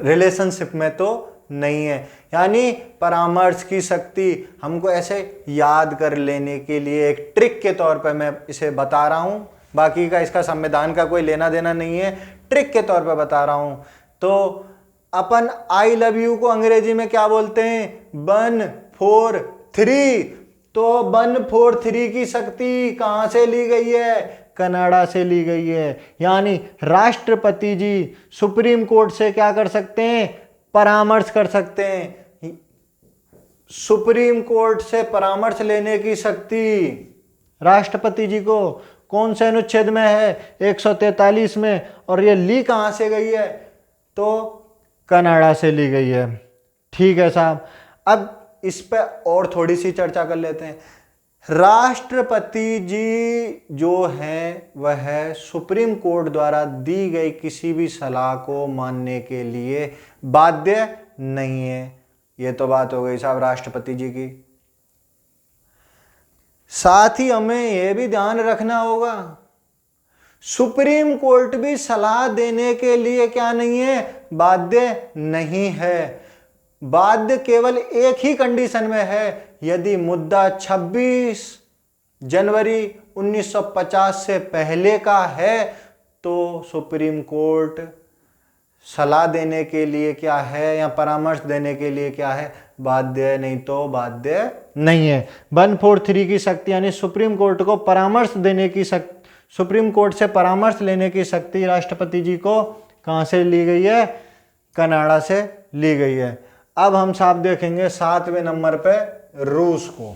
रिलेशनशिप में तो नहीं है। यानी परामर्श की शक्ति हमको ऐसे याद कर लेने के लिए एक ट्रिक के तौर पर मैं इसे बता रहा हूं, बाकी का इसका संविधान का कोई लेना देना नहीं है, ट्रिक के तौर पर बता रहा हूं। तो अपन आई लव यू को अंग्रेजी में क्या बोलते हैं? 1 4 3। तो 1 4 3 की शक्ति कहां से ली गई है? कनाडा से ली गई है। यानी राष्ट्रपति जी सुप्रीम कोर्ट से क्या कर सकते हैं? परामर्श कर सकते हैं। सुप्रीम कोर्ट से परामर्श लेने की शक्ति राष्ट्रपति जी को कौन से अनुच्छेद में है? 143 में। और ये ली कहां से गई है? तो कनाडा से ली गई है। ठीक है साहब, अब इस पे और थोड़ी सी चर्चा कर लेते हैं। राष्ट्रपति जी जो हैं वह सुप्रीम कोर्ट द्वारा दी गई किसी भी सलाह को मानने के लिए बाध्य नहीं है। ये तो बात हो गई साहब राष्ट्रपति जी की। साथ ही हमें यह भी ध्यान रखना होगा, सुप्रीम कोर्ट भी सलाह देने के लिए क्या नहीं है? बाध्य नहीं है। बाध्य केवल एक ही कंडीशन में है, यदि मुद्दा 26 जनवरी 1950 से पहले का है तो सुप्रीम कोर्ट सलाह देने के लिए क्या है या परामर्श देने के लिए क्या है? बाध्य है, नहीं तो बाध्य नहीं है। 143 की शक्ति यानी सुप्रीम कोर्ट को परामर्श देने की शक्ति, सुप्रीम कोर्ट से परामर्श लेने की शक्ति राष्ट्रपति जी को कहां से ली गई है? कनाडा से ली गई है। अब हम साहब देखेंगे 7वें नंबर पे रूस को।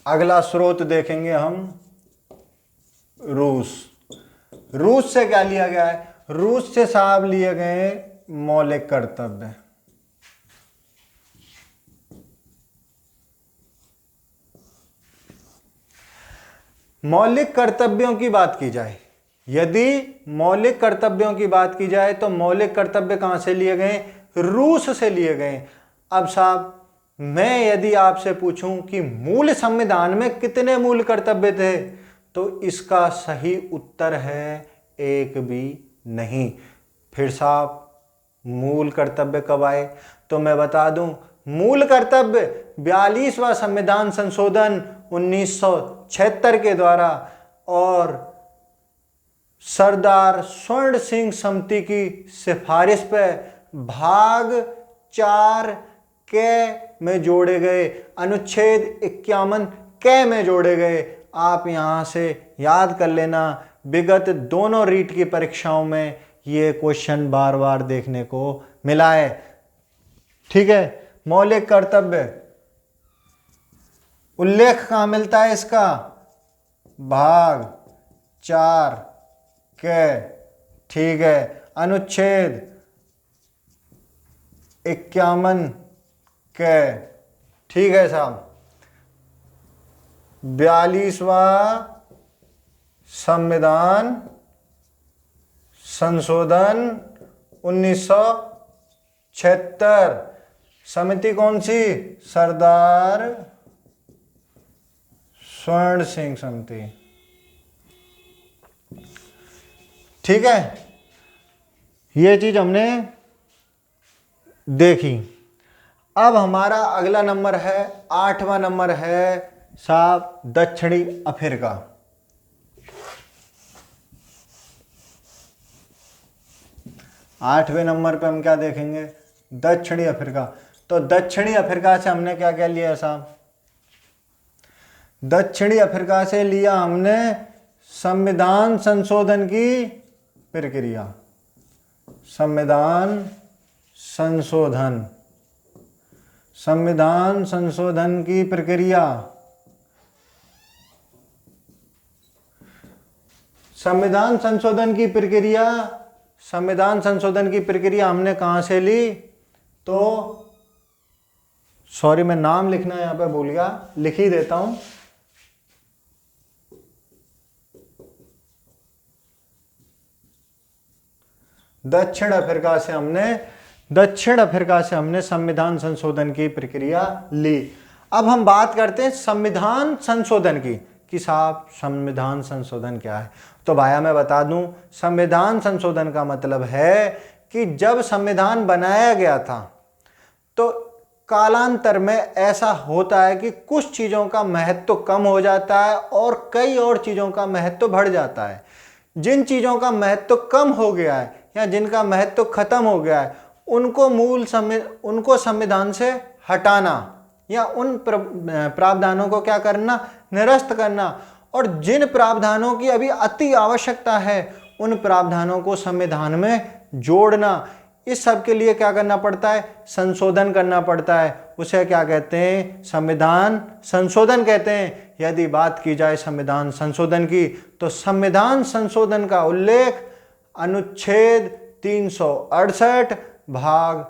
अगला स्रोत देखेंगे हम रूस। रूस से क्या लिया गया है? रूस से साहब लिए गए मौलिक कर्तव्य। मौलिक कर्तव्यों की बात की जाए, यदि मौलिक कर्तव्यों की बात की जाए तो मौलिक कर्तव्य कहां से लिए गए? रूस से लिए गए। अब साहब मैं यदि आपसे पूछूं कि मूल संविधान में कितने मूल कर्तव्य थे, तो इसका सही उत्तर है एक भी नहीं। फिर साहब मूल कर्तव्य कब आए? तो मैं बता दूं, मूल कर्तव्य 42वां संविधान संशोधन 1976 के द्वारा और सरदार स्वर्ण सिंह समिति की सिफारिश पे भाग 4 के में जोड़े गए, अनुच्छेद 51 के में जोड़े गए। आप यहां से याद कर लेना, विगत दोनों रीट की परीक्षाओं में ये क्वेश्चन बार बार देखने को मिला है। ठीक है, मौलिक कर्तव्य उल्लेख कहां मिलता है इसका? भाग 4 के। ठीक है, अनुच्छेद 51 के। ठीक है साहब, 42वां संविधान संशोधन 1976। समिति कौन सी? सरदार स्वर्ण सिंह समिति। ठीक है, ये चीज हमने देखी। अब हमारा अगला नंबर है, 8वां नंबर है साहब दक्षिणी अफ्रीका। आठवें नंबर पे हम क्या देखेंगे? दक्षिणी अफ्रीका। तो दक्षिणी अफ्रीका से हमने क्या क्या लिया साहब? दक्षिणी अफ्रीका से लिया हमने संविधान संशोधन की प्रक्रिया। संविधान संशोधन, संविधान संशोधन की प्रक्रिया। संविधान संशोधन की प्रक्रिया, संविधान संशोधन की प्रक्रिया हमने कहां से ली? तो सॉरी, मैं नाम लिखना यहां पे भूल गया, लिख ही देता हूं। दक्षिण अफ्रीका से हमने संविधान संशोधन की प्रक्रिया ली। अब हम बात करते हैं संविधान संशोधन की कि साहब संविधान संशोधन क्या है। तो भाया मैं बता दूं, संविधान संशोधन का मतलब है कि जब संविधान बनाया गया था तो कालांतर में ऐसा होता है कि कुछ चीजों का महत्व कम हो जाता है और कई और चीजों का महत्व बढ़ जाता है। जिन चीजों का महत्व कम हो गया है या जिनका महत्व खत्म हो गया है उनको संविधान से हटाना या उन प्रावधानों को क्या करना? निरस्त करना। और जिन प्रावधानों की अभी अति आवश्यकता है उन प्रावधानों को संविधान में जोड़ना। इस सब के लिए क्या करना पड़ता है? संशोधन करना पड़ता है। उसे क्या कहते हैं? संविधान संशोधन कहते हैं। यदि बात की जाए संविधान संशोधन की तो संविधान संशोधन का उल्लेख अनुच्छेद 368 भाग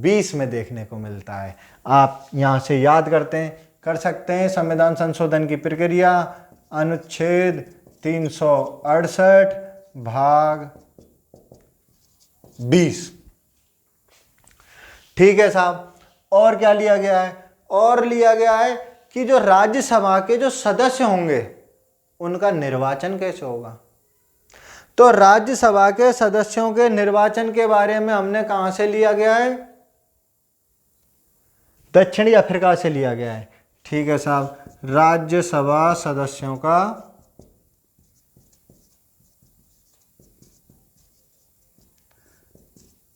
20 में देखने को मिलता है। आप यहां से याद कर सकते हैं संविधान संशोधन की प्रक्रिया अनुच्छेद 368 भाग 20। ठीक है साहब, और क्या लिया गया है? और लिया गया है कि जो राज्यसभा के जो सदस्य होंगे उनका निर्वाचन कैसे होगा। तो राज्यसभा के सदस्यों के निर्वाचन के बारे में हमने कहां से लिया गया है? दक्षिणी अफ्रीका से लिया गया है। ठीक है साहब, राज्यसभा सदस्यों का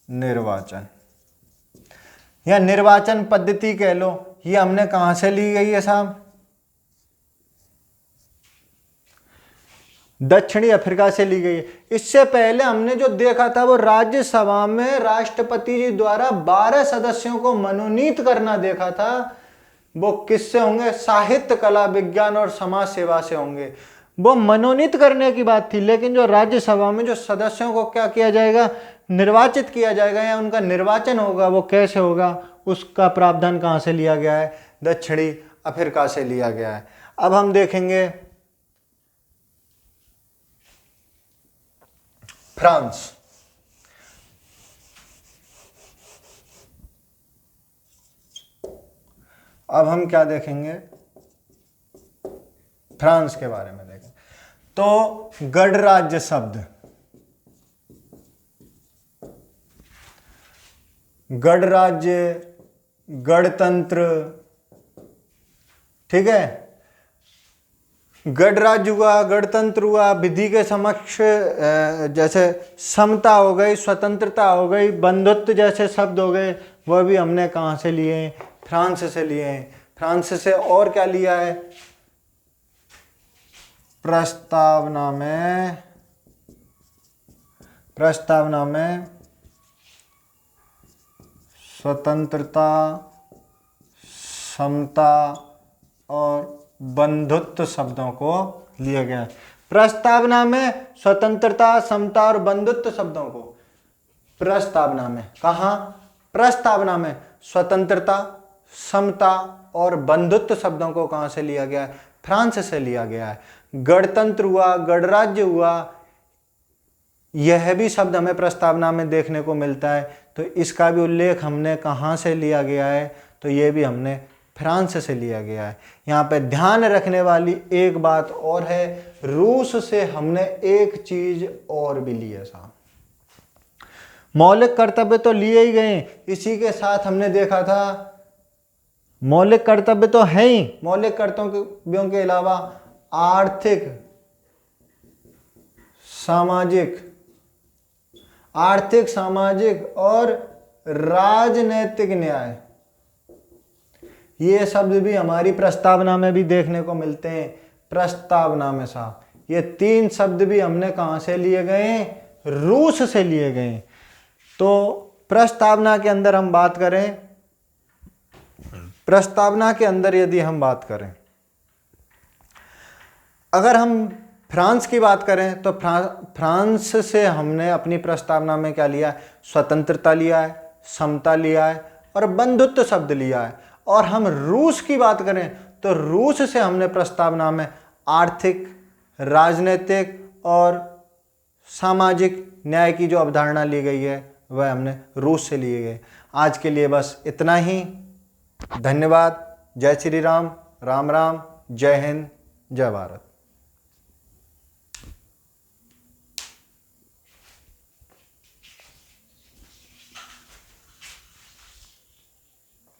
निर्वाचन या निर्वाचन पद्धति कह लो, ये हमने कहां से ली गई है साहब? दक्षिणी अफ्रीका से ली गई है। इससे पहले हमने जो देखा था वो राज्यसभा में राष्ट्रपति जी द्वारा 12 सदस्यों को मनोनीत करना देखा था। वो किससे होंगे? साहित्य, कला, विज्ञान और समाज सेवा से होंगे। वो मनोनीत करने की बात थी, लेकिन जो राज्यसभा में जो सदस्यों को क्या किया जाएगा? निर्वाचित किया जाएगा या उनका निर्वाचन होगा, वो कैसे होगा? उसका प्रावधान कहां से लिया गया है? दक्षिणी अफ्रीका से लिया गया है। अब हम देखेंगे फ्रांस। अब हम क्या देखेंगे? फ्रांस के बारे में देखें तो गणराज्य शब्द, गणराज्य, गणतंत्र, ठीक है, गणराज्य हुआ, गणतंत्र हुआ, विधि के समक्ष जैसे समता हो गई, स्वतंत्रता हो गई, बंधुत्व जैसे शब्द हो गए, वह भी हमने कहां से लिए? फ्रांस से लिए हैं। फ्रांस से और क्या लिया है? प्रस्तावना में स्वतंत्रता, समता और बंधुत्व शब्दों को लिया गया। प्रस्तावना में स्वतंत्रता, समता और बंधुत्व शब्दों को, प्रस्तावना में, कहां? प्रस्तावना में स्वतंत्रता, समता और बंधुत्व शब्दों को कहां से लिया गया है? फ्रांस से लिया गया है। गणतंत्र हुआ, गणराज्य हुआ, यह भी शब्द हमें प्रस्तावना में देखने को मिलता है। तो इसका भी उल्लेख हमने कहाँ से लिया गया है, तो ये भी हमने फ्रांस से लिया गया है। यहाँ पे ध्यान रखने वाली एक बात और है, रूस से हमने एक चीज और भी ली है साहब। मौलिक कर्तव्य तो लिए ही गए, इसी के साथ हमने देखा था मौलिक कर्तव्य तो है ही, मौलिक कर्तव्यों के अलावा आर्थिक, सामाजिक और राजनैतिक न्याय, ये शब्द भी हमारी प्रस्तावना में भी देखने को मिलते हैं। प्रस्तावना में साहब ये 3 शब्द भी हमने कहां से लिए गए हैं? रूस से लिए गए। तो प्रस्तावना के अंदर हम बात करें, प्रस्तावना के अंदर यदि हम बात करें, अगर हम फ्रांस की बात करें तो फ्रांस से हमने अपनी प्रस्तावना में क्या लिया है? स्वतंत्रता लिया है, समता लिया है और बंधुत्व शब्द लिया है। और हम रूस की बात करें तो रूस से हमने प्रस्तावना में आर्थिक, राजनीतिक और सामाजिक न्याय की जो अवधारणा ली गई है वह हमने रूस से लिए गए। आज के लिए बस इतना ही। धन्यवाद। जय श्री राम, राम राम, जय हिंद, जय भारत।